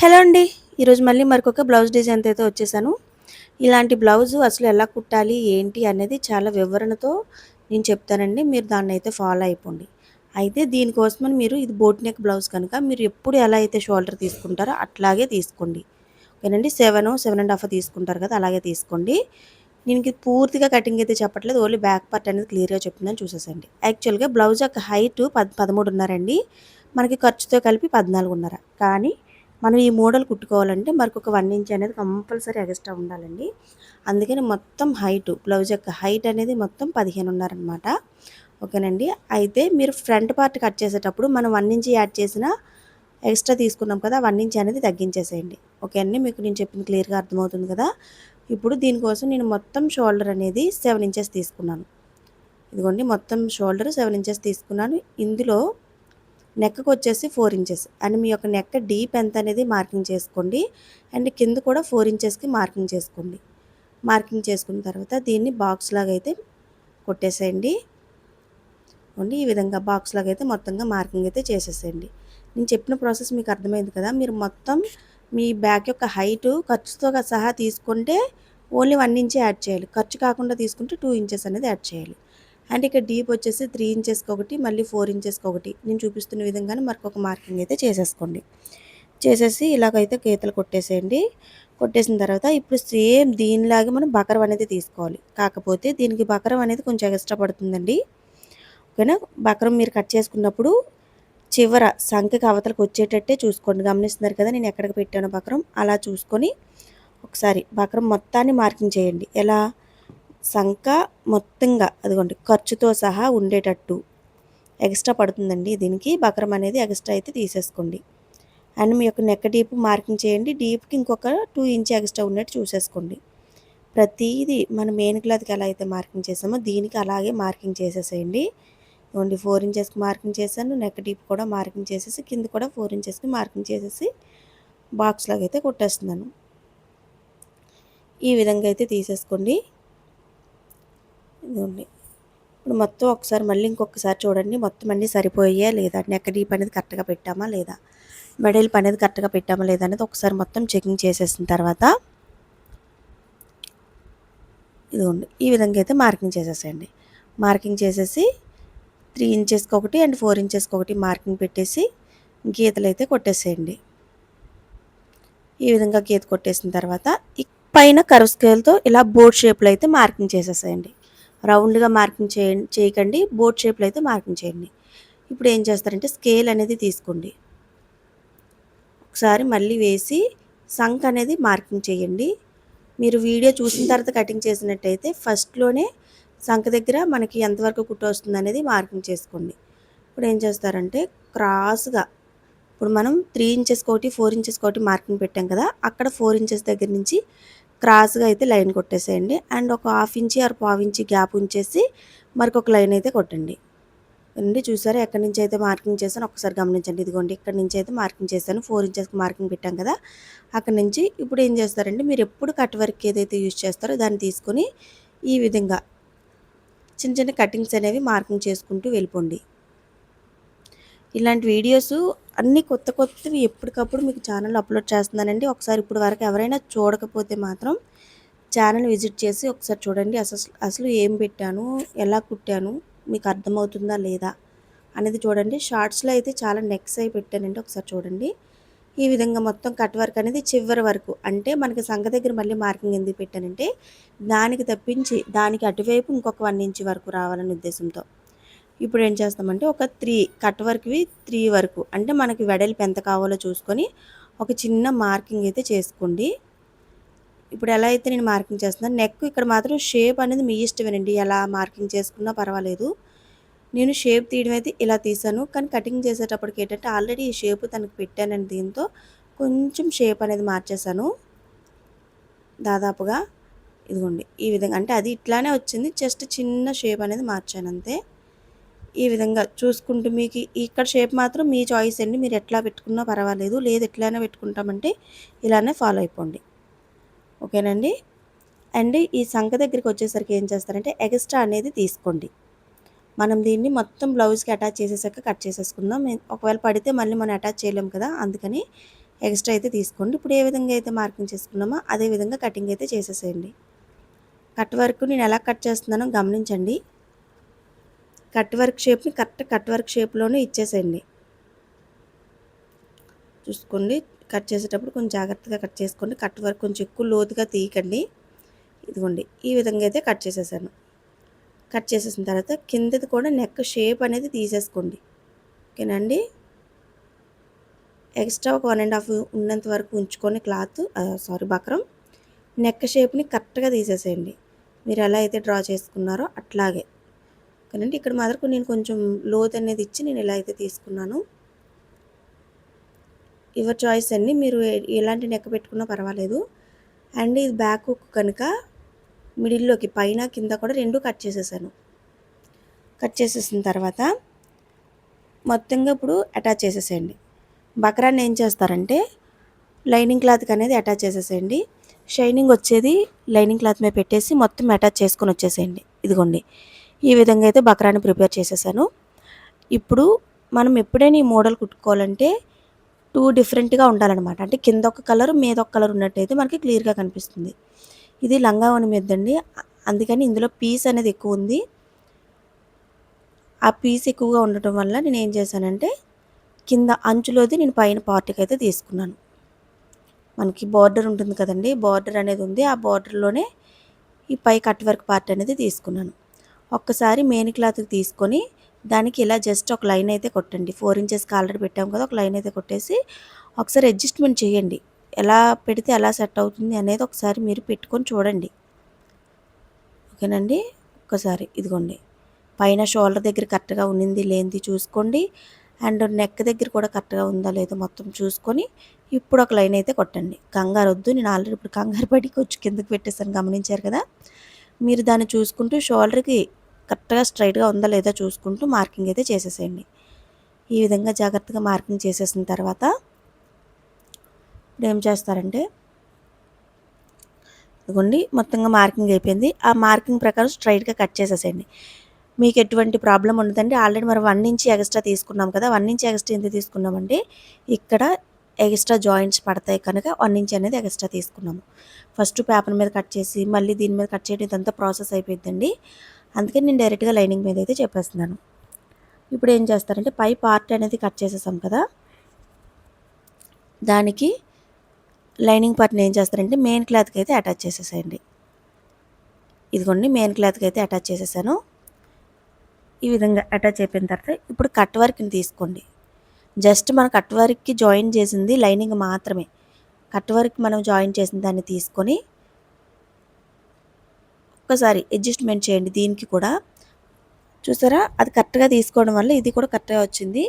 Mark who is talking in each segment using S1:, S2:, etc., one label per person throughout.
S1: Hello అండి. ఈరోజు మళ్ళీ మరొక బ్లౌజ్ డిజైన్‌తో అయితే వచ్చేసాను. ఇలాంటి బ్లౌజు అసలు ఎలా కుట్టాలి, ఏంటి అనేది చాలా వివరణతో నేను చెప్తానండి. మీరు దాన్నైతే ఫాలో అయిపోండి. అయితే దీనికోసమని మీరు ఇది బోట్ నెక్ బ్లౌజ్ కనుక మీరు ఎప్పుడు ఎలా అయితే షోల్డర్ తీసుకుంటారో అట్లాగే తీసుకోండి. ఓకేనండి. 7 ½ తీసుకుంటారు కదా! అలాగే తీసుకోండి. నేను ఇది పూర్తిగా కటింగ్ అయితే చెప్పట్లేదు. ఓన్లీ బ్యాక్ పార్ట్ అనేది క్లియర్‌గా చెప్తున్నాను చూసేసేయండి. యాక్చువల్‌గా బ్లౌజ్ యొక్క హైట్ 13:30 అండి. మనకి ఖర్చుతో కలిపి 14:30. కానీ మనం ఈ మోడల్ కుట్టుకోవాలంటే మరికొక 1 ఇంచ్ అనేది కంపల్సరీ ఎక్స్ట్రా ఉండాలండి. అందుకని మొత్తం హైటు బ్లౌజ్ యొక్క హైట్ అనేది మొత్తం 15:30 అనమాట. ఓకేనండి. అయితే మీరు ఫ్రంట్ పార్ట్ కట్ చేసేటప్పుడు మనం 1 ఇంచ్ యాడ్ చేసిన ఎక్స్ట్రా తీసుకున్నాం కదా! 1 ఇంచ్ అనేది తగ్గించేసేయండి. ఓకే అండి. మీకు నేను చెప్పింది క్లియర్‌గా అర్థమవుతుంది కదా! ఇప్పుడు దీనికోసం నేను మొత్తం షోల్డర్ అనేది 7 ఇంచెస్ తీసుకున్నాను. ఇదిగోండి మొత్తం షోల్డర్ 7 ఇంచెస్ తీసుకున్నాను. ఇందులో నెక్‌కొచ్చేసి 4 ఇంచెస్ అండ్ మీ యొక్క నెక్ డీప్ ఎంత అనేది మార్కింగ్ చేసుకోండి. అండ్ కింద కూడా 4 ఇంచెస్‌కి మార్కింగ్ చేసుకోండి. మార్కింగ్ చేసుకున్న తర్వాత దీన్ని బాక్స్ లాగా అయితే కొట్టేసేయండి. ఈ విధంగా బాక్స్ లాగా అయితే మొత్తంగా మార్కింగ్ అయితే చేసేసేయండి. నేను చెప్పిన ప్రాసెస్ మీకు అర్థమైంది కదా! మీరు మొత్తం మీ బ్యాక్ యొక్క హైటు ఖర్చుతో సహా తీసుకుంటే ఓన్లీ 1 ఇంచే యాడ్ చేయాలి. ఖర్చు కాకుండా తీసుకుంటే 2 ఇంచెస్ అనేది యాడ్ చేయాలి. అండ్ ఇక్కడ డీప్ వచ్చేసి 3 ఇంచెస్‌కి ఒకటి, మళ్ళీ 4 ఇంచెస్‌కి ఒకటి. నేను చూపిస్తున్న విధంగానే మరొక మార్కింగ్ అయితే చేసేసుకోండి. చేసేసి ఇలాగైతే గీతలు కొట్టేసేయండి. కొట్టేసిన తర్వాత ఇప్పుడు సేమ్ దీనిలాగే మనం బకరం అనేది తీసుకోవాలి. కాకపోతే దీనికి బకరం అనేది కొంచెం ఎక్స్ట్రా పడుతుందండి. ఓకేనా? బకరం మీరు కట్ చేసుకున్నప్పుడు చివర సంఖకి అవతలకి వచ్చేటట్టే చూసుకోండి. గమనిస్తున్నారు కదా నేను ఎక్కడికి పెట్టానో బకరం. అలా చూసుకొని ఒకసారి బకరం మొత్తాన్ని మార్కింగ్ చేయండి. ఎలా? సంక మొత్తంగా అదిగోండి ఖర్చుతో సహా ఉండేటట్టు. ఎక్స్ట్రా పడుతుందండి దీనికి. బకరం అనేది ఎక్స్ట్రా అయితే తీసేసుకోండి. అండ్ మీ యొక్క నెక్ డీప్ మార్కింగ్ చేయండి. డీప్‌కి ఇంకొక 2 ఇంచ్ ఎక్స్ట్రా ఉన్నట్టు చూసేసుకోండి. ప్రతీది మన మెయిన్ క్లాత్‌కి ఎలా అయితే మార్కింగ్ చేసామో దీనికి అలాగే మార్కింగ్ చేసేసేయండి. ఓన్లీ 4 ఇంచెస్‌కి మార్కింగ్ చేశాను. నెక్ డీప్ కూడా మార్కింగ్ చేసేసి కింద కూడా 4 ఇంచెస్‌కి మార్కింగ్ చేసేసి బాక్స్ లాగా అయితే కొట్టేస్తున్నాను. ఈ విధంగా అయితే తీసేసుకోండి. ఇదిగోండి. ఇప్పుడు మొత్తం ఒకసారి మళ్ళీ ఇంకొకసారి చూడండి. మొత్తం అన్నీ సరిపోయాయా లేదా? నెక్ డీప్ అనేది కరెక్ట్‌గా పెట్టామా లేదా? వెడల్పు అనేది కరెక్ట్‌గా పెట్టామా లేదా అనేది ఒకసారి మొత్తం చెకింగ్ చేసేసిన తర్వాత ఇదిగోండి ఈ విధంగా అయితే మార్కింగ్ చేసేసేయండి. మార్కింగ్ చేసేసి 3 ఇంచెస్‌కి ఒకటి అండ్ 4 ఇంచెస్‌కి ఒకటి మార్కింగ్ పెట్టేసి గీతలు అయితే కొట్టేసేయండి. ఈ విధంగా గీత కొట్టేసిన తర్వాత పైన కర్వ్ స్కేల్‌తో ఇలా బోట్ షేప్‌లో అయితే మార్కింగ్ చేసేసేయండి. రౌండ్‌గా మార్కింగ్ చేయకండి. బోట్ షేప్‌లో అయితే మార్కింగ్ చేయండి. ఇప్పుడు ఏం చేస్తారంటే స్కేల్ అనేది తీసుకోండి. ఒకసారి మళ్ళీ వేసి సంక్ అనేది మార్కింగ్ చేయండి. మీరు వీడియో చూసిన తర్వాత కటింగ్ చేసినట్టయితే ఫస్ట్‌లోనే సంక దగ్గర మనకి ఎంతవరకు కుట్టు వస్తుందనేది మార్కింగ్ చేసుకోండి. ఇప్పుడు ఏం చేస్తారంటే క్రాస్‌గా ఇప్పుడు మనం 3 ఇంచెస్‌కి ఒకటి, 4 ఇంచెస్‌కి ఒకటి మార్కింగ్ పెట్టాం కదా! అక్కడ 4 ఇంచెస్ దగ్గర నుంచి క్రాస్‌గా అయితే లైన్ కొట్టేసేయండి. అండ్ ఒక 1/2 ఇంచ్ ఆర్ పావు ఇంచ్ గ్యాప్ ఉంచేసి మరొక లైన్ అయితే కొట్టండి. చూసారా ఎక్కడి నుంచి అయితే మార్కింగ్ చేశానో ఒకసారి గమనించండి. ఇదిగోండి ఇక్కడి నుంచి అయితే మార్కింగ్ చేశాను. 4 ఇంచెస్‌కి మార్కింగ్ పెట్టాం కదా! అక్కడి నుంచి ఇప్పుడు ఏం చేస్తారంటే మీరు ఎప్పుడు కట్ వర్క్ ఏదైతే యూజ్ చేస్తారో దాన్ని తీసుకొని ఈ విధంగా చిన్న చిన్న కటింగ్స్ అనేవి మార్కింగ్ చేసుకుంటూ వెళ్ళిపోండి. ఇలాంటి వీడియోస్ అన్నీ కొత్త కొత్తవి ఎప్పటికప్పుడు మీకు ఛానల్లో అప్లోడ్ చేస్తున్నానండి. ఒకసారి ఇప్పుడు వరకు ఎవరైనా చూడకపోతే మాత్రం ఛానల్ విజిట్ చేసి ఒకసారి చూడండి. అసలు ఏం పెట్టాను, ఎలా కుట్టాను, మీకు అర్థమవుతుందా లేదా అనేది చూడండి. షార్ట్స్లో అయితే చాలా నెక్స్ అయి పెట్టానండి. ఒకసారి చూడండి. ఈ విధంగా మొత్తం కట్ వర్క్ అనేది చివరి వరకు అంటే మనకి సంఖ దగ్గర మళ్ళీ మార్కింగ్ ఎందుకు పెట్టానంటే దానికి తప్పించి దానికి అటువైపు ఇంకొక 1 ఇంచ్ వరకు రావాలనే ఉద్దేశంతో. ఇప్పుడు ఏం చేస్తామంటే ఒక 3 కట్ వర్క్‌వి 3 వరకు అంటే మనకి వెడల్పు ఎంత కావాలో చూసుకొని ఒక చిన్న మార్కింగ్ అయితే చేసుకోండి. ఇప్పుడు ఎలా అయితే నేను మార్కింగ్ చేస్తున్నాను నెక్ ఇక్కడ మాత్రం షేప్ అనేది మీ ఇష్టమేనండి. ఎలా మార్కింగ్ చేసుకున్నా పర్వాలేదు. నేను షేప్ తీయడం అయితే ఇలా తీసాను. కానీ కటింగ్ చేసేటప్పటికి ఏంటంటే ఆల్రెడీ ఈ షేప్ తనకి పెట్టానండి. దీంతో కొంచెం షేప్ అనేది మార్చేసాను. దాదాపుగా ఇదిగోండి ఈ విధంగా అంటే అది ఇట్లానే వచ్చింది. జస్ట్ చిన్న షేప్ అనేది మార్చాను అంతే. ఈ విధంగా చూసుకుంటూ మీకు ఇక్కడ షేప్ మాత్రం మీ చాయిస్ అండి. మీరు ఎట్లా పెట్టుకున్నా పర్వాలేదు. లేదు ఎట్లైనా పెట్టుకుంటామంటే ఇలానే ఫాలో అయిపోండి. ఓకేనండి. అండ్ ఈ సంక దగ్గరికి వచ్చేసరికి ఏం చేస్తారంటే ఎక్స్ట్రా అనేది తీసుకోండి. మనం దీన్ని మొత్తం బ్లౌజ్‌కి అటాచ్ చేసేసాక కట్ చేసేసుకుందాం. ఒకవేళ పడితే మళ్ళీ మనం అటాచ్ చేయలేం కదా! అందుకని ఎక్స్ట్రా అయితే తీసుకోండి. ఇప్పుడు ఏ విధంగా అయితే మార్కింగ్ చేసుకున్నామో అదే విధంగా కటింగ్ అయితే చేసేసేయండి. కట్ వర్క్ నేను ఎలా కట్ చేస్తున్నానో గమనించండి. కట్ వర్క్ షేప్ని కరెక్ట్ కట్ వర్క్ షేప్లోనే ఇచ్చేసేయండి. చూసుకోండి, కట్ చేసేటప్పుడు కొంచెం జాగ్రత్తగా కట్ చేసుకోండి. కట్ వర్క్ కొంచెం ఎక్కువ లోతుగా తీయకండి. ఇదిగోండి ఈ విధంగా అయితే కట్ చేసేసాను. కట్ చేసేసిన తర్వాత కిందది కూడా నెక్ షేప్ అనేది తీసేసుకోండి. ఓకేనండి. ఎక్స్ట్రా ఒక 1.5 ఉన్నంత వరకు ఉంచుకొని బక్రం నెక్ షేప్ని కరెక్ట్గా తీసేసేయండి. మీరు ఎలా అయితే డ్రా చేసుకున్నారో అట్లాగే. ఓకేనండి. ఇక్కడ మాత్రం నేను కొంచెం లోత్ అనేది ఇచ్చి నేను ఇలా అయితే తీసుకున్నాను. యువర్ చాయిస్ అండి, మీరు ఎలాంటి నెక్ పెట్టుకున్నా పర్వాలేదు. అండ్ ఇది బ్యాక్ హుక్ కనుక మిడిల్లోకి పైన కింద కూడా 2 కట్ చేసేసాను. కట్ చేసేసిన తర్వాత మొత్తంగా ఇప్పుడు అటాచ్ చేసేసేయండి. బక్రాన్ని ఏం చేస్తారంటే లైనింగ్ క్లాత్కి అనేది అటాచ్ చేసేసేయండి. షైనింగ్ వచ్చేది లైనింగ్ క్లాత్ మీద పెట్టేసి మొత్తం అటాచ్ చేసుకొని వచ్చేసేయండి. ఇదిగోండి ఈ విధంగా అయితే బక్రాన్ని ప్రిపేర్ చేసేసాను. ఇప్పుడు మనం ఎప్పుడైనా ఈ మోడల్ కుట్టుకోవాలంటే 2 డిఫరెంట్గా ఉండాలన్నమాట. అంటే కింద ఒక కలర్ మీద ఒక కలర్ ఉన్నట్టయితే మనకి క్లియర్గా కనిపిస్తుంది. ఇది లంగా ఓణి మీదండి, అందుకని ఇందులో పీస్ అనేది ఎక్కువ ఉంది. ఆ పీస్ ఎక్కువగా ఉండటం వల్ల నేను ఏం చేశానంటే కింద అంచులోది నేను పైన పార్ట్కి అయితే తీసుకున్నాను. మనకి బార్డర్ ఉంటుంది కదండి, బార్డర్ అనేది ఉంది. ఆ బార్డర్లోనే ఈ పై కట్ వర్క్ పార్ట్ అనేది తీసుకున్నాను. ఒక్కసారి మెయిన్ క్లాత్కి తీసుకొని దానికి ఇలా జస్ట్ ఒక లైన్ అయితే కొట్టండి. 4 ఇంచెస్కి ఆల్రెడీ పెట్టాము కదా, ఒక లైన్ అయితే కొట్టేసి ఒకసారి అడ్జస్ట్మెంట్ చేయండి. ఎలా పెడితే ఎలా సెట్ అవుతుంది అనేది ఒకసారి మీరు పెట్టుకొని చూడండి. ఓకేనండి. ఒక్కసారి ఇదిగోండి పైన షోల్డర్ దగ్గర కరెక్ట్గా ఉన్నింది లేనిది చూసుకోండి. అండ్ నెక్ దగ్గర కూడా కరెక్ట్గా ఉందా లేదో మొత్తం చూసుకొని ఇప్పుడు ఒక లైన్ అయితే కొట్టండి. కంగారు వద్దు, నేను ఆల్రెడీ ఇప్పుడు కంగారు పడి కొంచెం కిందకి పెట్టేసాను, గమనించారు కదా. మీరు దాన్ని చూసుకుంటూ షోల్డర్కి కరెక్ట్గా స్ట్రైట్గా ఉందా లేదా చూసుకుంటూ మార్కింగ్ అయితే చేసేసేయండి. ఈ విధంగా జాగ్రత్తగా మార్కింగ్ చేసేసిన తర్వాత ఇప్పుడు ఏం చేస్తారంటే ఇదిగోండి మొత్తంగా మార్కింగ్ అయిపోయింది. ఆ మార్కింగ్ ప్రకారం స్ట్రైట్గా కట్ చేసేసేయండి. మీకు ఎటువంటి ప్రాబ్లం ఉండదండి. ఆల్రెడీ మనం 1 ఇంచ్ ఎక్స్ట్రా తీసుకున్నాం కదా, 1 ఇంచ్ ఎక్స్ట్రా ఎందుకు తీసుకున్నామంటే ఇక్కడ ఎక్స్ట్రా జాయింట్స్ పడతాయి కనుక 1 ఇంచ్ అనేది ఎక్స్ట్రా తీసుకున్నాము. ఫస్ట్ పేపర్ మీద కట్ చేసి మళ్ళీ దీని మీద కట్ చేయడం ఇదంతా ప్రాసెస్ అయిపోయిందండి. అందుకని నేను డైరెక్ట్గా లైనింగ్ మీద అయితే చెప్పేస్తున్నాను. ఇప్పుడు ఏం చేస్తారంటే పై పార్ట్ అనేది కట్ చేసేసాం కదా, దానికి లైనింగ్ పార్ట్ని ఏం చేస్తారంటే మెయిన్ క్లాత్కి అయితే అటాచ్ చేసేసేయండి. ఇదిగోండి మెయిన్ క్లాత్కి అయితే అటాచ్ చేసేసాను. ఈ విధంగా అటాచ్ అయిపోయిన తర్వాత ఇప్పుడు కట్ వర్క్ని తీసుకోండి. జస్ట్ మన కట్ వర్క్కి జాయిన్ చేసింది లైనింగ్ మాత్రమే. కట్ వర్క్ మనం జాయిన్ చేసిన దాన్ని తీసుకొని ఒక్కసారి అడ్జస్ట్మెంట్ చేయండి. దీనికి కూడా చూసారా, అది కరెక్ట్గా తీసుకోవడం వల్ల ఇది కూడా కరెక్ట్గా వచ్చింది.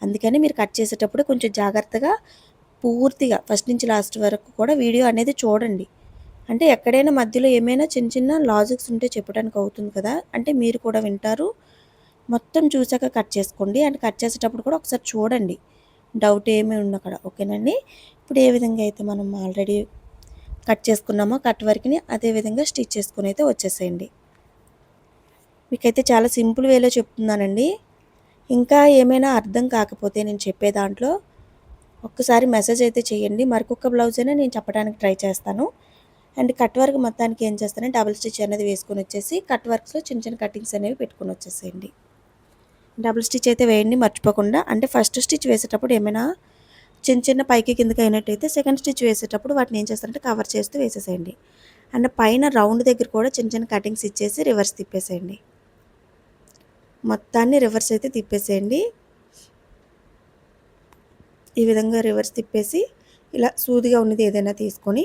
S1: అందుకని మీరు కట్ చేసేటప్పుడు కొంచెం జాగ్రత్తగా పూర్తిగా ఫస్ట్ నుంచి లాస్ట్ వరకు కూడా వీడియో అనేది చూడండి. అంటే ఎక్కడైనా మధ్యలో ఏమైనా చిన్న చిన్న లాజిక్స్ ఉంటే చెప్పడానికి అవుతుంది కదా, అంటే మీరు కూడా వింటారు. మొత్తం చూసాక కట్ చేసుకోండి. అండ్ కట్ చేసేటప్పుడు కూడా ఒకసారి చూడండి, డౌట్ ఏమీ ఉన్న కూడా. ఓకేనండి. ఇప్పుడు ఏ విధంగా అయితే మనం ఆల్రెడీ కట్ చేసుకున్నామో కట్ వర్క్ని అదే విధంగా స్టిచ్ చేసుకుని అయితే వచ్చేసేయండి. మీకైతే చాలా సింపుల్ వేలో చెప్తున్నానండి. ఇంకా ఏమైనా అర్థం కాకపోతే నేను చెప్పే దాంట్లో ఒక్కసారి మెసేజ్ అయితే చేయండి. మరొక బ్లౌజ్ అయినా నేను చెప్పడానికి ట్రై చేస్తాను. అండ్ కట్ వర్క్ మొత్తానికి ఏం చేస్తానంటే డబుల్ స్టిచ్ అనేది వేసుకొని వచ్చేసి కట్ వర్క్స్లో చిన్న చిన్న కటింగ్స్ అనేవి పెట్టుకొని వచ్చేసేయండి. డబుల్ స్టిచ్ అయితే వేయండి మర్చిపోకుండా. అంటే ఫస్ట్ స్టిచ్ వేసేటప్పుడు ఏమైనా చిన్న చిన్న పైకి కిందకి అయినట్టయితే సెకండ్ స్టిచ్ వేసేటప్పుడు వాటిని ఏం చేస్తారంటే కవర్ చేస్తూ వేసేసేయండి. అండ్ పైన రౌండ్ దగ్గర కూడా చిన్న చిన్న కటింగ్స్ ఇచ్చేసి రివర్స్ తిప్పేసేయండి. మొత్తాన్ని రివర్స్ అయితే తిప్పేసేయండి. ఈ విధంగా రివర్స్ తిప్పేసి ఇలా సూదిగా ఉన్నది ఏదైనా తీసుకొని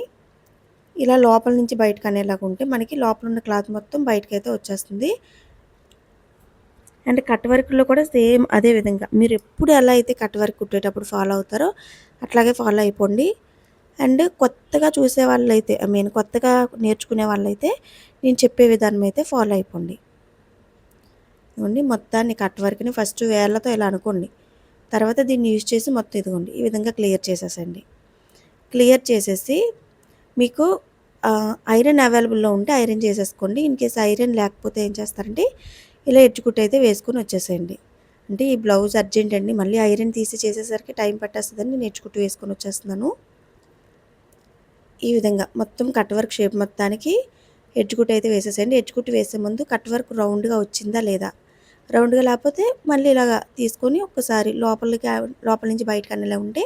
S1: ఇలా లోపల నుంచి బయటకు అనేలాగా ఉంటే మనకి లోపల ఉన్న క్లాత్ మొత్తం బయటకైతే వచ్చేస్తుంది. అండ్ కట్ వర్క్లో కూడా సేమ్ అదే విధంగా మీరు ఎప్పుడు ఎలా అయితే కట్ వర్క్ కుట్టేటప్పుడు ఫాలో అవుతారో అట్లాగే ఫాలో అయిపోండి. అండ్ కొత్తగా చూసే వాళ్ళైతే కొత్తగా నేర్చుకునే వాళ్ళైతే నేను చెప్పే విధానం అయితే ఫాలో అయిపోండి. ఇదిగోండి మొత్తాన్ని కట్ వర్క్ని ఫస్ట్ వేళ్ళతో ఇలా అనుకోండి, తర్వాత దీన్ని యూజ్ చేసి మొత్తం ఇదిగోండి ఈ విధంగా క్లియర్ చేసేసండి. క్లియర్ చేసేసి మీకు ఐరన్ అవైలబుల్లో ఉంటే ఐరన్ చేసేసుకోండి. ఇన్ కేస్ ఐరన్ లేకపోతే ఏం చేస్తారంటే ఇలా ఎడ్జ్ కుట్టు అయితే వేసుకొని వచ్చేసేయండి. అంటే ఈ బ్లౌజ్ అర్జెంట్ అండి, మళ్ళీ ఐరన్ తీసి చేసేసరికి టైం పట్టేస్తుందని నేను ఎడ్జ్ కుట్టు వేసుకొని వచ్చేస్తున్నాను. ఈ విధంగా మొత్తం కట్ వర్క్ షేప్ మొత్తానికి ఎడ్జ్ కుట్టు అయితే వేసేసేయండి. ఎడ్జ్ కుట్టు వేసే ముందు కట్ వర్క్ రౌండ్గా వచ్చిందా లేదా, రౌండ్గా లేకపోతే మళ్ళీ ఇలాగా తీసుకొని ఒక్కసారి లోపల నుంచి బయటకు అనేలా ఉంటే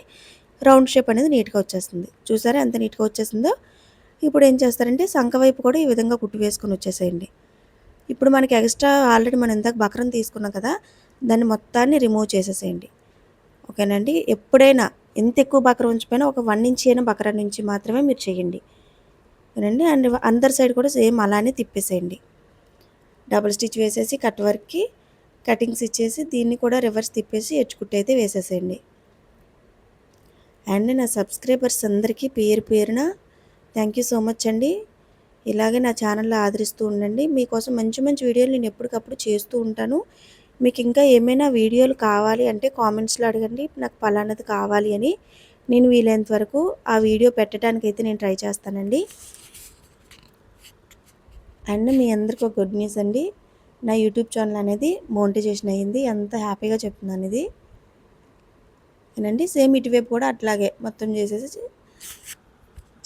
S1: రౌండ్ షేప్ అనేది నీట్గా వచ్చేస్తుంది. చూసారా ఎంత నీట్గా వచ్చేసిందో. ఇప్పుడు ఏం చేస్తారంటే సంక వైపు కూడా ఈ విధంగా కుట్టు వేసుకొని వచ్చేసేయండి. ఇప్పుడు మనకి ఎక్స్ట్రా ఆల్రెడీ మనం ఇందాక బక్రం తీసుకున్నాం కదా, దాన్ని మొత్తాన్ని రిమూవ్ చేసేసేయండి. ఓకేనండి. ఎప్పుడైనా ఎంత ఎక్కువ బక్రం ఉంచిపోయినా ఒక 1 ఇంచ్ అయినా బక్రం నుంచి మాత్రమే మీరు చేయండి. ఓకేనండి. అండ్ అందర్ సైడ్ కూడా సేమ్ అలానే తిప్పేసేయండి. డబుల్ స్టిచ్ వేసేసి కట్ వర్క్కి కటింగ్స్ ఇచ్చేసి దీన్ని కూడా రివర్స్ తిప్పేసి ఎడ్జ్ కుట్టు అయితే వేసేసేయండి. అండ్ నా సబ్స్క్రైబర్స్ అందరికీ పేరు పేరున థ్యాంక్ యూ సో మచ్ అండి. ఇలాగే నా ఛానల్లో ఆదరిస్తూ ఉండండి. మీకోసం మంచి మంచి వీడియోలు నేను ఎప్పటికప్పుడు చేస్తూ ఉంటాను. మీకు ఇంకా ఏమైనా వీడియోలు కావాలి అంటే కామెంట్స్లో అడగండి, నాకు పలానాది కావాలి అని. నేను వీలైనంత వరకు ఆ వీడియో పెట్టడానికైతే నేను ట్రై చేస్తానండి. అండ్ మీ అందరికీ ఒక గుడ్ న్యూస్ అండి, నా యూట్యూబ్ ఛానల్ అనేది మోనిటైజేషన్ అయ్యింది. ఎంత హ్యాపీగా చెప్తున్నాను ఇది ఏనండి. సేమ్ ఇటువైపు కూడా అట్లాగే మొత్తం చేసేసి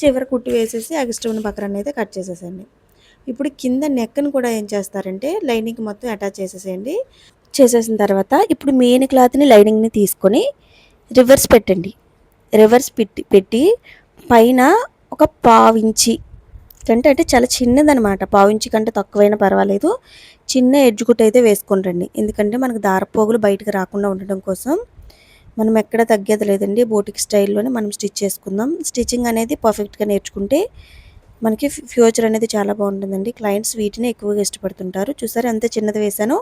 S1: చివరి కుట్టు వేసేసి ఎక్స్ట్రా ఉన్న బక్రాన్ని అయితే కట్ చేసేసేయండి. ఇప్పుడు కింద నెక్ని కూడా ఏం చేస్తారంటే లైనింగ్ మొత్తం అటాచ్ చేసేసేయండి. చేసేసిన తర్వాత ఇప్పుడు మెయిన్ క్లాత్ని లైనింగ్ని తీసుకొని రివర్స్ పెట్టండి. రివర్స్ పెట్టి పైన ఒక పావించి కంటే, అంటే చాలా చిన్నదనమాట, పావించి కంటే తక్కువైనా పర్వాలేదు, చిన్న ఎడ్జ్ కుట్టు అయితే వేసుకొని రండి. ఎందుకంటే మనకు దారపోగులు బయటకు రాకుండా ఉండడం కోసం. మనం ఎక్కడ తగ్గేది లేదండి, బోటిక్ స్టైల్లోనే మనం స్టిచ్ చేసుకుందాం. స్టిచ్చింగ్ అనేది పర్ఫెక్ట్గా నేర్చుకుంటే మనకి ఫ్యూచర్ అనేది చాలా బాగుంటుందండి. క్లయింట్స్ వీటిని ఎక్కువగా ఇష్టపడుతుంటారు. చూసారు ఎంత చిన్నది వేసానో.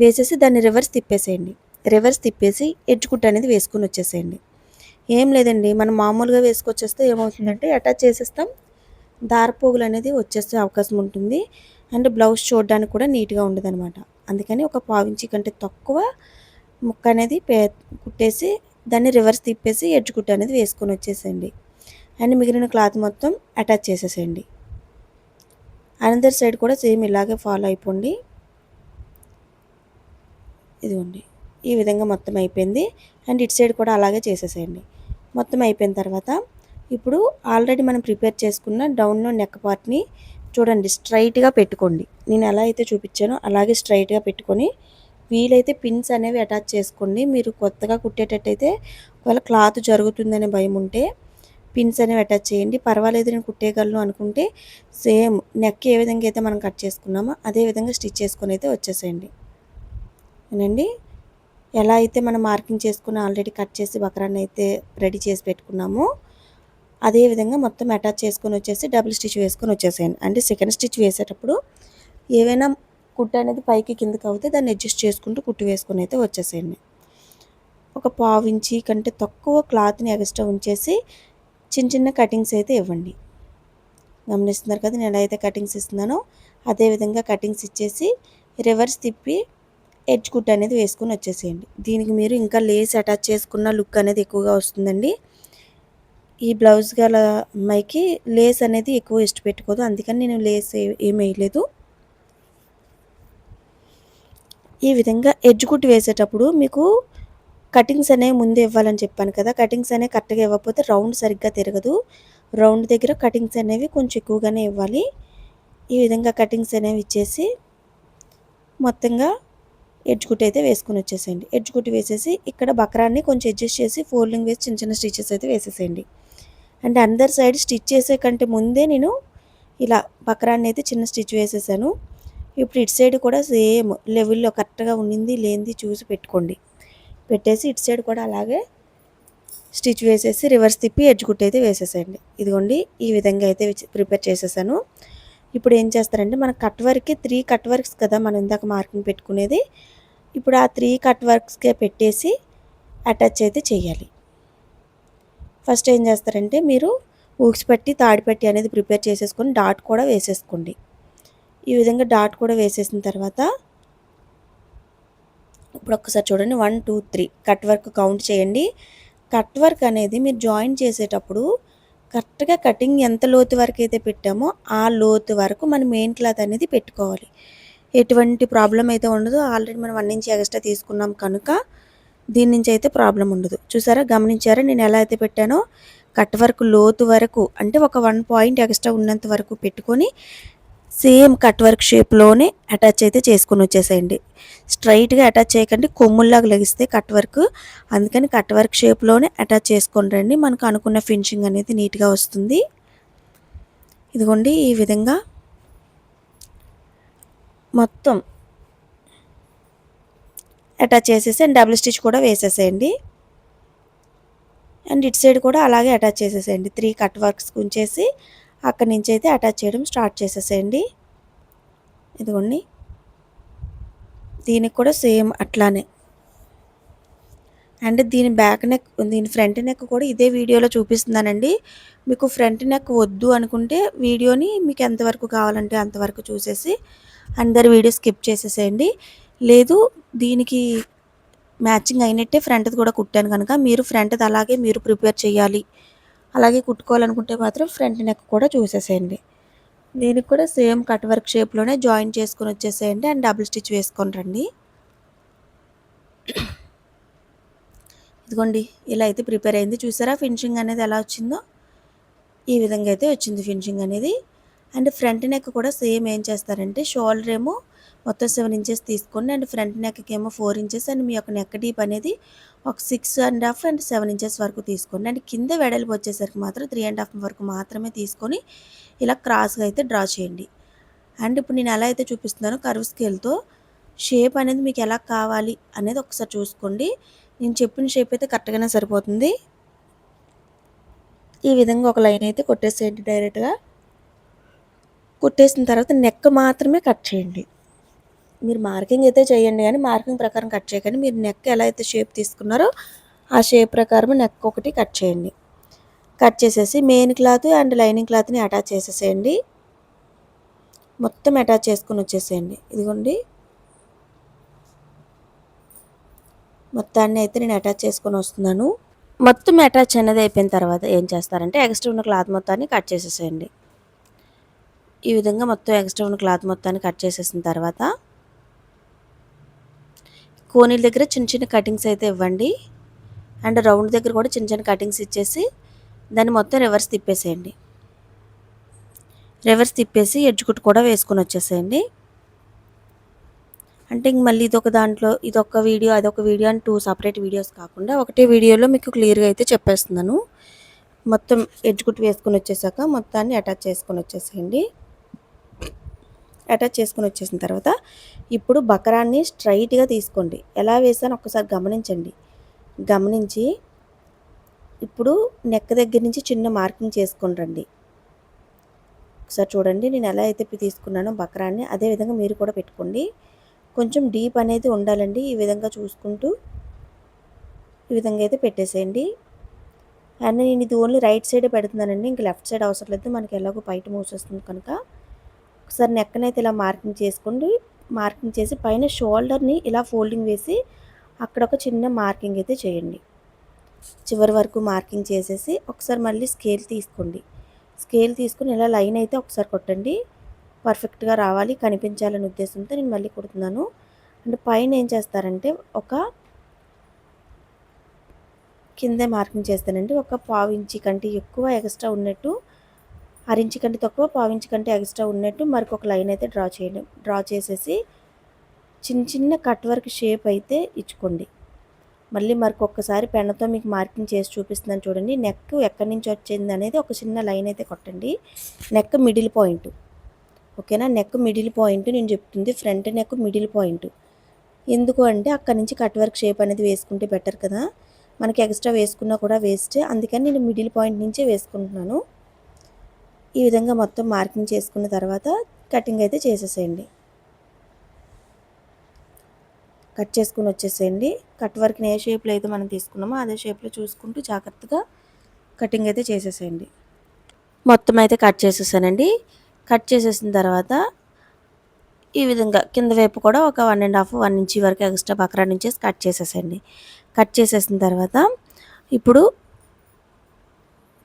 S1: వేసేసి దాన్ని రివర్స్ తిప్పేసేయండి. రివర్స్ తిప్పేసి ఎడ్జ్ కుట్టు అనేది వేసుకుని వచ్చేసేయండి. ఏం లేదండి, మనం మామూలుగా వేసుకొచ్చేస్తే ఏమవుతుందంటే అటాచ్ చేసేస్తాం, దారపోగులు అనేది వచ్చేసే అవకాశం ఉంటుంది. అండ్ బ్లౌజ్ చూడడానికి కూడా నీట్గా ఉండదు అనమాట. అందుకని ఒక పావించి కంటే తక్కువ ముక్క అనేది కుట్టేసి దాన్ని రివర్స్ తిప్పేసి ఎడ్జ్ కుట్టు అనేది వేసుకొని వచ్చేసేయండి. అండ్ మిగిలిన క్లాత్ మొత్తం అటాచ్ చేసేసేయండి. అనదర్ సైడ్ కూడా సేమ్ ఇలాగే ఫాలో అయిపోండి. ఇదిగోండి ఈ విధంగా మొత్తం అయిపోయింది. అండ్ ఇటు సైడ్ కూడా అలాగే చేసేసేయండి. మొత్తం అయిపోయిన తర్వాత ఇప్పుడు ఆల్రెడీ మనం ప్రిపేర్ చేసుకున్న డౌన్లో నెక్ పార్ట్ని చూడండి స్ట్రైట్గా పెట్టుకోండి. నేను ఎలా అయితే చూపించానో అలాగే స్ట్రైట్గా పెట్టుకొని వీలైతే పిన్స్ అనేవి అటాచ్ చేసుకోండి. మీరు కొత్తగా కుట్టేటట్టయితే ఒకవేళ క్లాత్ జరుగుతుందనే భయం ఉంటే పిన్స్ అనేవి అటాచ్ చేయండి. పర్వాలేదు నేను కుట్టేయగలను అనుకుంటే సేమ్ నెక్ ఏ విధంగా అయితే మనం కట్ చేసుకున్నామో అదే విధంగా స్టిచ్ చేసుకొని అయితే వచ్చేసేయండి. ఏనండి, ఎలా అయితే మనం మార్కింగ్ చేసుకుని ఆల్రెడీ కట్ చేసి బక్రాన్ని అయితే రెడీ చేసి పెట్టుకున్నామో అదే విధంగా మొత్తం అటాచ్ చేసుకొని వచ్చేసి డబుల్ స్టిచ్ వేసుకొని వచ్చేసేయండి. అంటే సెకండ్ స్టిచ్ వేసేటప్పుడు ఏవైనా కుట్టు అనేది పైకి కిందకి అవుతే దాన్ని అడ్జస్ట్ చేసుకుంటూ కుట్టు వేసుకొని అయితే వచ్చేసేయండి. ఒక పావించి కంటే తక్కువ క్లాత్ని ఎక్స్ట్రా ఉంచేసి చిన్న చిన్న కటింగ్స్ అయితే ఇవ్వండి. గమనిస్తున్నారు కదా నేను ఎలా అయితే కటింగ్స్ ఇస్తున్నానో అదే విధంగా కటింగ్స్ ఇచ్చేసి రివర్స్ తిప్పి ఎడ్జ్ కుట్టు అనేది వేసుకొని వచ్చేసేయండి. దీనికి మీరు ఇంకా లేస్ అటాచ్ చేసుకున్న లుక్ అనేది ఎక్కువగా వస్తుందండి. ఈ బ్లౌజ్ గల అమ్మాయికి లేస్ అనేది ఎక్కువ ఇష్టపెట్టుకోదు, అందుకని నేను లేస్ ఏం వేయలేదు. ఈ విధంగా ఎడ్జ్ కుట్టు వేసేటప్పుడు మీకు కటింగ్స్ అనేవి ముందే ఇవ్వాలని చెప్పాను కదా, కటింగ్స్ అనేవి కరెక్ట్గా ఇవ్వకపోతే రౌండ్ సరిగ్గా తిరగదు. రౌండ్ దగ్గర కటింగ్స్ అనేవి కొంచెం ఎక్కువగానే ఇవ్వాలి. ఈ విధంగా కటింగ్స్ అనేవి ఇచ్చేసి మొత్తంగా ఎడ్జ్ కుట్టు అయితే వేసుకొని వచ్చేసేయండి. ఎడ్జ్ కుట్టు వేసేసి ఇక్కడ బక్రాన్ని కొంచెం అడ్జస్ట్ చేసి ఫోల్డింగ్ వేసి చిన్న చిన్న స్టిచెస్ అయితే వేసేసేయండి. అండ్ అందర్ సైడ్ స్టిచ్ చేసే కంటే ముందే నేను ఇలా బక్రాన్ని అయితే చిన్న స్టిచ్ వేసేసాను. ఇప్పుడు ఇటు సైడ్ కూడా సేమ్ లెవెల్లో కరెక్ట్గా ఉండింది లేనిది చూసి పెట్టుకోండి. పెట్టేసి ఇటు సైడ్ కూడా అలాగే స్టిచ్ వేసేసి రివర్స్ తిప్పి ఎడ్జ్ కుట్టు అయితే వేసేసేయండి. ఇదిగోండి ఈ విధంగా అయితే ప్రిపేర్ చేసేసాను. ఇప్పుడు ఏం చేస్తారంటే మన కట్ వర్క్కి 3 కట్ వర్క్స్ కదా మనం ఇందాక మార్కింగ్ పెట్టుకునేది, ఇప్పుడు ఆ 3 కట్ వర్క్స్కే పెట్టేసి అటాచ్ అయితే చేయాలి. ఫస్ట్ ఏం చేస్తారంటే మీరు ఊక్స్ పట్టి తాడిపట్టి అనేది ప్రిపేర్ చేసేసుకొని డాట్ కూడా వేసేసుకోండి. ఈ విధంగా డాట్ కూడా వేసేసిన తర్వాత ఇప్పుడు ఒక్కసారి చూడండి 1 2 3 కట్ వర్క్ కౌంట్ చేయండి. కట్ వర్క్ అనేది మీరు జాయిన్ చేసేటప్పుడు కరెక్ట్గా కటింగ్ ఎంత లోతు వరకు అయితే పెట్టామో ఆ లోతు వరకు మన మెయిన్ క్లాత్ అనేది పెట్టుకోవాలి. ఎటువంటి ప్రాబ్లం అయితే ఉండదు. ఆల్రెడీ మనం 1 ఇంచ్ ఎక్స్ట్రా తీసుకున్నాం కనుక దీని నుంచి అయితే ప్రాబ్లం ఉండదు. చూసారా, గమనించారా నేను ఎలా అయితే పెట్టానో? కట్ వర్క్ లోతు వరకు, అంటే ఒక 1 పాయింట్ ఎక్స్ట్రా ఉన్నంత వరకు పెట్టుకొని సేమ్ కట్ వర్క్ షేప్లోనే అటాచ్ అయితే చేసుకొని వచ్చేసేయండి. స్ట్రైట్గా అటాచ్ చేయకండి, కొమ్ముల్లాగా లెగిస్తే కట్ వర్క్. అందుకని కట్ వర్క్ షేప్లోనే అటాచ్ చేసుకొని రండి, మనకు అనుకున్న ఫినిషింగ్ అనేది నీట్గా వస్తుంది. ఇదిగోండి, ఈ విధంగా మొత్తం అటాచ్ చేసేసి అండ్ డబుల్ స్టిచ్ కూడా వేసేసేయండి. అండ్ ఇటు సైడ్ కూడా అలాగే అటాచ్ చేసేసేయండి. 3 కట్ వర్క్స్ ఉంచేసి అక్కడి నుంచి అయితే అటాచ్ చేయడం స్టార్ట్ చేసేసేయండి. ఇదిగోండి, దీనికి కూడా సేమ్ అట్లానే. అండ్ దీని బ్యాక్ నెక్, దీని ఫ్రంట్ నెక్ కూడా ఇదే వీడియోలో చూపిస్తున్నానండి. మీకు ఫ్రంట్ నెక్ వద్దు అనుకుంటే వీడియోని మీకు ఎంతవరకు కావాలంటే అంతవరకు చూసేసి అందరు వీడియో స్కిప్ చేసేసేయండి. లేదు, దీనికి మ్యాచింగ్ అయినట్టే ఫ్రంట్ది కూడా కుట్టాను కనుక మీరు ఫ్రంట్ది అలాగే మీరు ప్రిపేర్ చేయాలి, అలాగే కుట్టుకోవాలనుకుంటే మాత్రం ఫ్రంట్ నెక్ కూడా చూసేసేయండి. దీనికి కూడా సేమ్ కట్ వర్క్ షేప్లోనే జాయిన్ చేసుకొని వచ్చేసేయండి అండ్ డబుల్ స్టిచ్ వేసుకొని రండి. ఇదిగోండి, ఇలా అయితే ప్రిపేర్ అయింది. చూసారా ఫినిషింగ్ అనేది ఎలా వచ్చిందో? ఈ విధంగా అయితే వచ్చింది ఫినిషింగ్ అనేది. అండ్ ఫ్రంట్ నెక్ కూడా సేమ్ ఏం చేస్తారంటే, షోల్డర్ ఏమో మొత్తం 7 ఇంచెస్ తీసుకోండి అండ్ ఫ్రంట్ నెక్కి ఏమో 4 ఇంచెస్ అండ్ మీ యొక్క నెక్ డీప్ అనేది ఒక 6.5 అండ్ 7 ఇంచెస్ వరకు తీసుకోండి. అండ్ కింద వెడల్పు వచ్చేసరికి మాత్రం 3.5 వరకు మాత్రమే తీసుకొని ఇలా క్రాస్గా అయితే డ్రా చేయండి. అండ్ ఇప్పుడు నేను ఎలా అయితే చూపిస్తున్నానో కర్వ్ స్కేల్తో షేప్ అనేది మీకు ఎలా కావాలి అనేది ఒకసారి చూసుకోండి. నేను చెప్పిన షేప్ అయితే కరెక్ట్గానే సరిపోతుంది. ఈ విధంగా ఒక లైన్ అయితే కొట్టేసేయండి. డైరెక్ట్గా కొట్టేసిన తర్వాత నెక్ మాత్రమే కట్ చేయండి. మీరు మార్కింగ్ అయితే చేయండి, కానీ మార్కింగ్ ప్రకారం కట్ చేయకండి. మీరు నెక్ ఎలా అయితే షేప్ తీసుకున్నారో ఆ షేప్ ప్రకారం నెక్ ఒకటి కట్ చేయండి. కట్ చేసేసి మెయిన్ క్లాత్ అండ్ లైనింగ్ క్లాత్ని అటాచ్ చేసేసేయండి. మొత్తం అటాచ్ చేసుకొని వచ్చేసేయండి. ఇదిగోండి, మొత్తాన్ని అయితే నేను అటాచ్ చేసుకొని వస్తున్నాను. మొత్తం అటాచ్ అనేది అయిపోయిన తర్వాత ఏం చేస్తారంటే ఎక్స్ట్రా ఉన్న క్లాత్ మొత్తాన్ని కట్ చేసేసేయండి. ఈ విధంగా మొత్తం ఎక్స్ట్రా ఉన్న క్లాత్ మొత్తాన్ని కట్ చేసేసిన తర్వాత కోనీల దగ్గర చిన్న చిన్న కటింగ్స్ అయితే ఇవ్వండి. అండ్ రౌండ్ దగ్గర కూడా చిన్న చిన్న కటింగ్స్ ఇచ్చేసి దాన్ని మొత్తం రివర్స్ తిప్పేసేయండి. రివర్స్ తిప్పేసి ఎడ్జ్ కుట్టు కూడా వేసుకొని వచ్చేసేయండి. అంటే ఇంక మళ్ళీ ఇదొక దాంట్లో ఇదొక వీడియో అదొక వీడియో అని 2 సపరేట్ వీడియోస్ కాకుండా ఒకటే వీడియోలో మీకు క్లియర్గా అయితే చెప్పేస్తున్నాను. మొత్తం ఎడ్జ్ కుట్టు వేసుకొని వచ్చేసాక మొత్తాన్ని అటాచ్ చేసుకొని వచ్చేసేయండి. అటాచ్ చేసుకొని వచ్చేసిన తర్వాత ఇప్పుడు బకరాన్ని స్ట్రైట్గా తీసుకోండి. ఎలా వేసానో ఒక్కసారి గమనించండి. గమనించి ఇప్పుడు నెక్ దగ్గర నుంచి చిన్న మార్కింగ్ చేసుకొని రండి. ఒకసారి చూడండి, నేను ఎలా అయితే తీసుకున్నానో బకరాన్ని అదేవిధంగా మీరు కూడా పెట్టుకోండి. కొంచెం డీప్ అనేది ఉండాలండి. ఈ విధంగా చూసుకుంటూ ఈ విధంగా అయితే పెట్టేసేయండి. అండ్ నేను ఇది ఓన్లీ రైట్ సైడే పెడుతున్నానండి, ఇంక లెఫ్ట్ సైడ్ అవసరం లేదు, మనకి ఎలాగో బయట మూసేస్తుంది కనుక. ఒకసారి నెక్కనైతే ఇలా మార్కింగ్ చేసుకోండి. మార్కింగ్ చేసి పైన షోల్డర్ని ఇలా ఫోల్డింగ్ వేసి అక్కడ ఒక చిన్న మార్కింగ్ అయితే చేయండి. చివరి వరకు మార్కింగ్ చేసేసి ఒకసారి మళ్ళీ స్కేల్ తీసుకోండి. స్కేల్ తీసుకుని ఇలా లైన్ అయితే ఒకసారి కొట్టండి. పర్ఫెక్ట్గా రావాలి, కనిపించాలనే ఉద్దేశంతో నేను మళ్ళీ కొడుతున్నాను. అండ్ పైన ఏం చేస్తారంటే ఒక కిందే మార్కింగ్ చేస్తానండి. ఒక 1/4 ఇంచ్ కంటే ఎక్కువ ఎక్స్ట్రా ఉన్నట్టు, 1/2 ఇంచ్ కంటే తక్కువ 1/4 ఇంచ్ కంటే ఎక్స్ట్రా ఉన్నట్టు మరొక లైన్ అయితే డ్రా చేసేసి చిన్న చిన్న కట్ వర్క్ షేప్ అయితే ఇచ్చుకోండి. మళ్ళీ మరొకసారి పెన్నుతో మీకు మార్కింగ్ చేసి చూపిస్తున్నాను చూడండి. నెక్ ఎక్కడి నుంచి వచ్చింది అనేది ఒక చిన్న లైన్ అయితే కొట్టండి. నెక్ మిడిల్ పాయింట్, ఓకేనా? నెక్ మిడిల్ పాయింట్ నేను చెప్తుంది, ఫ్రంట్ నెక్ మిడిల్ పాయింట్. ఎందుకు అంటే అక్కడి నుంచి కట్ వర్క్ షేప్ అనేది వేసుకుంటే బెటర్ కదా, మనకి ఎక్స్ట్రా వేసుకున్నా కూడా వేస్ట్. అందుకని నేను మిడిల్ పాయింట్ నుంచే వేసుకుంటున్నాను. ఈ విధంగా మొత్తం మార్కింగ్ చేసుకున్న తర్వాత కటింగ్ అయితే చేసేసేయండి. కట్ చేసుకుని వచ్చేసేయండి. కట్ వర్క్ని ఏ షేప్లో అయితే మనం తీసుకున్నామో అదే షేప్లో చూసుకుంటూ జాగ్రత్తగా కటింగ్ అయితే చేసేసేయండి. మొత్తం అయితే కట్ చేసేసానండి. కట్ చేసేసిన తర్వాత ఈ విధంగా కింద వైపు కూడా ఒక 1.5 ఇంచ్ వరకు ఎక్స్ట్రా బక్రా నుంచి కట్ చేసేసేయండి. కట్ చేసేసిన తర్వాత ఇప్పుడు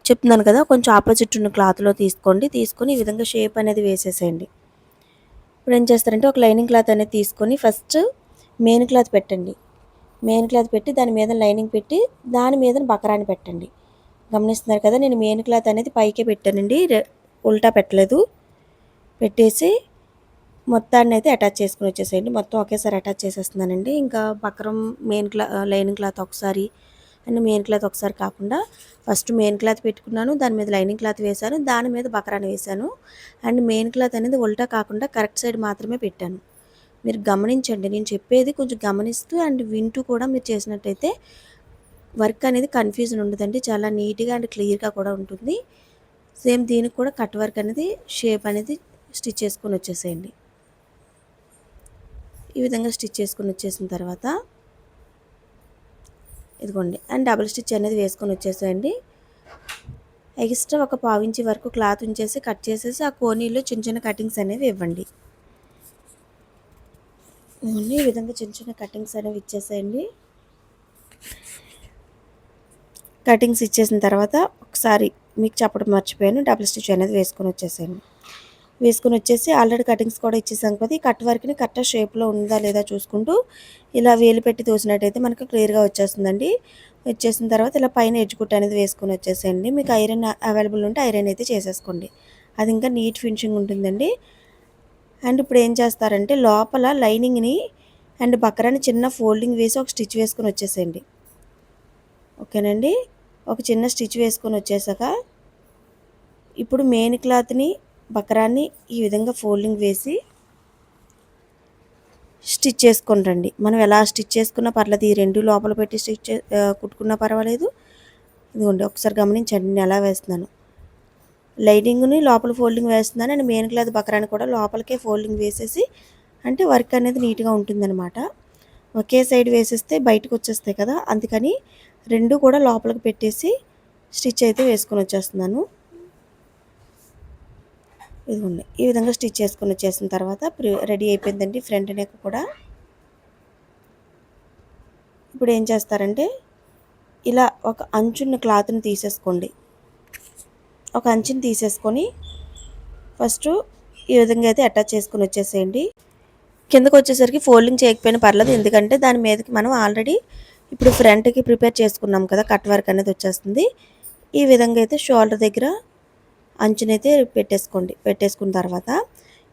S1: చెప్తున్నాను కదా, కొంచెం ఆపోజిట్ ఉన్న క్లాత్లో తీసుకోండి. తీసుకొని ఈ విధంగా షేప్ అనేది వేసేసేయండి. ఇప్పుడు ఏం చేస్తారంటే ఒక లైనింగ్ క్లాత్ అనేది తీసుకొని ఫస్ట్ మెయిన్ క్లాత్ పెట్టండి. మెయిన్ క్లాత్ పెట్టి దాని మీద లైనింగ్ పెట్టి దాని మీద బకరాన్ని పెట్టండి. గమనిస్తున్నారు కదా, నేను మెయిన్ క్లాత్ అనేది పైకే పెట్టానండి, ఉల్టా పెట్టలేదు. పెట్టేసి మొత్తాన్ని అయితే అటాచ్ చేసుకుని వచ్చేసేయండి. మొత్తం ఒకేసారి అటాచ్ చేసేస్తున్నానండి. ఇంకా బకరం లైనింగ్ క్లాత్ ఒకసారి అండ్ మెయిన్ క్లాత్ ఒకసారి కాకుండా ఫస్ట్ మెయిన్ క్లాత్ పెట్టుకున్నాను, దాని మీద లైనింగ్ క్లాత్ వేశాను, దాని మీద బకరాన్ని వేశాను. అండ్ మెయిన్ క్లాత్ అనేది ఉల్టా కాకుండా కరెక్ట్ సైడ్ మాత్రమే పెట్టాను. మీరు గమనించండి, నేను చెప్పేది కొంచెం గమనిస్తూ అండ్ వింటూ కూడా మీరు చేసినట్టయితే వర్క్ అనేది కన్ఫ్యూజన్ ఉండదండి. చాలా నీట్గా అండ్ క్లియర్గా కూడా ఉంటుంది. సేమ్ దీనికి కూడా కట్ వర్క్ అనేది షేప్ అనేది స్టిచ్ చేసుకొని వచ్చేసేయండి. ఈ విధంగా స్టిచ్ చేసుకొని వచ్చేసిన తర్వాత ఇదిగోండి అండ్ డబుల్ స్టిచ్ అనేది వేసుకొని వచ్చేసేయండి. ఎక్స్ట్రా ఒక పావించి వరకు క్లాత్ ఉంచేసి కట్ చేసేసి ఆ కోనీలో చిన్న చిన్న కటింగ్స్ అనేవి ఇవ్వండి. ఈ విధంగా చిన్న చిన్న కటింగ్స్ అనేవి ఇచ్చేసేయండి. కటింగ్స్ ఇచ్చేసిన తర్వాత ఒకసారి మీకు చెప్పడం మర్చిపోయాను, డబుల్ స్టిచ్ అనేది వేసుకొని వచ్చేసేయండి. వేసుకొని వచ్చేసి ఆల్రెడీ కటింగ్స్ కూడా ఇచ్చేసాం కదా, ఈ కట్ వర్క్ని కరెక్ట్ షేప్లో ఉందా లేదా చూసుకుంటూ ఇలా వేలు పెట్టి తోసినట్టయితే మనకు క్లియర్గా వచ్చేస్తుందండి. వచ్చేసిన తర్వాత ఇలా పైన ఎడ్జ్ కుట్ అనేది వేసుకొని వచ్చేసేయండి. మీకు ఐరన్ అవైలబుల్ ఉంటే ఐరన్ అయితే చేసేసుకోండి, అది ఇంకా నీట్ ఫినిషింగ్ ఉంటుందండి. అండ్ ఇప్పుడు ఏం చేస్తారంటే లోపల లైనింగ్ని అండ్ బకరాన్ని చిన్న ఫోల్డింగ్ వేసి ఒక స్టిచ్ వేసుకొని వచ్చేసేయండి. ఓకేనండి, ఒక చిన్న స్టిచ్ వేసుకొని వచ్చేసాక ఇప్పుడు మెయిన్ క్లాత్ని బకరాన్ని ఈ విధంగా ఫోల్డింగ్ వేసి స్టిచ్ చేసుకొని రండి. మనం ఎలా స్టిచ్ చేసుకున్నా పర్లేదు, ఈ రెండు లోపల పెట్టి కుట్టుకున్నా పర్వాలేదు. ఇదిగోండి ఒకసారి గమనించండి నేను ఎలా వేస్తున్నాను. లైనింగ్ని లోపల ఫోల్డింగ్ వేస్తున్నాను అండ్ మెయిన్ క్లాత్ బకరాన్ని కూడా లోపలికే ఫోల్డింగ్ వేసేసి, అంటే వర్క్ అనేది నీట్గా ఉంటుందన్నమాట. ఒకే సైడ్ వేసేస్తే బయటకు వచ్చేస్తాయి కదా, అందుకని రెండు కూడా లోపలికి పెట్టేసి స్టిచ్ అయితే వేసుకొని వచ్చేస్తున్నాను. ఇదిగోండి ఈ విధంగా స్టిచ్ చేసుకొని వచ్చేసిన తర్వాత రెడీ అయిపోయిందండి ఫ్రంట్ నెక్ కూడా. ఇప్పుడు ఏం చేస్తారంటే ఇలా ఒక అంచున్న క్లాత్ని తీసేసుకోండి. ఒక అంచుని తీసేసుకొని ఫస్ట్ ఈ విధంగా అయితే అటాచ్ చేసుకొని వచ్చేసేయండి. కిందకు వచ్చేసరికి ఫోల్డింగ్ చేయకపోయినా పర్లేదు, ఎందుకంటే దాని మీదకి మనం ఆల్రెడీ ఇప్పుడు ఫ్రంట్కి ప్రిపేర్ చేసుకున్నాం కదా, కట్ వర్క్ అనేది వచ్చేస్తుంది. ఈ విధంగా అయితే షోల్డర్ దగ్గర అంచునైతే పెట్టేసుకోండి. పెట్టేసుకున్న తర్వాత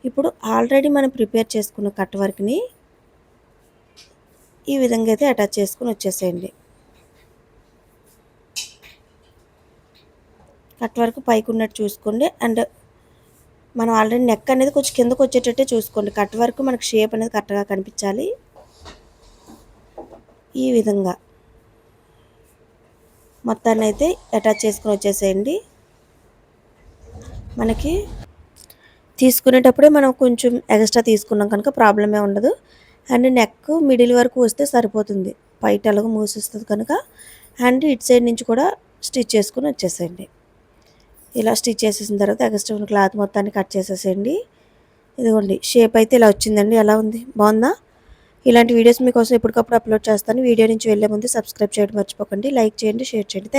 S1: ఇప్పుడు ఆల్రెడీ మనం ప్రిపేర్ చేసుకున్న కట్ వర్క్ని ఈ విధంగా అయితే అటాచ్ చేసుకుని వచ్చేసేయండి. కట్ వర్క్ పైకి ఉన్నట్టు చూసుకోండి అండ్ మనం ఆల్రెడీ నెక్ అనేది కొంచెం కిందకు వచ్చేటట్టే చూసుకోండి. కట్ వర్క్ మనకు షేప్ అనేది కరెక్ట్గా కనిపించాలి. ఈ విధంగా మొత్తాన్ని అయితే అటాచ్ చేసుకుని వచ్చేసేయండి. మనకి తీసుకునేటప్పుడే మనం కొంచెం ఎక్స్ట్రా తీసుకున్నాం కనుక ప్రాబ్లమే ఉండదు. అండ్ నెక్ మిడిల్ వరకు వస్తే సరిపోతుంది, పైట అలాగ మూసేస్తుంది కనుక. అండ్ ఇటు సైడ్ నుంచి కూడా స్టిచ్ చేసుకుని వచ్చేసేయండి. ఇలా స్టిచ్ చేసేసిన తర్వాత ఎక్స్ట్రా ఉన్న క్లాత్ మొత్తాన్ని కట్ చేసేసేయండి. ఇదిగోండి షేప్ అయితే ఇలా వచ్చిందండి. ఎలా ఉంది, బాగుందా? ఇలాంటి వీడియోస్ మీకోసం ఎప్పటికప్పుడు అప్లోడ్ చేస్తాను. వీడియో నుంచి వెళ్ళే ముందు సబ్స్క్రైబ్ చేయడం మర్చిపోకండి. లైక్ చేయండి, షేర్ చేయండి.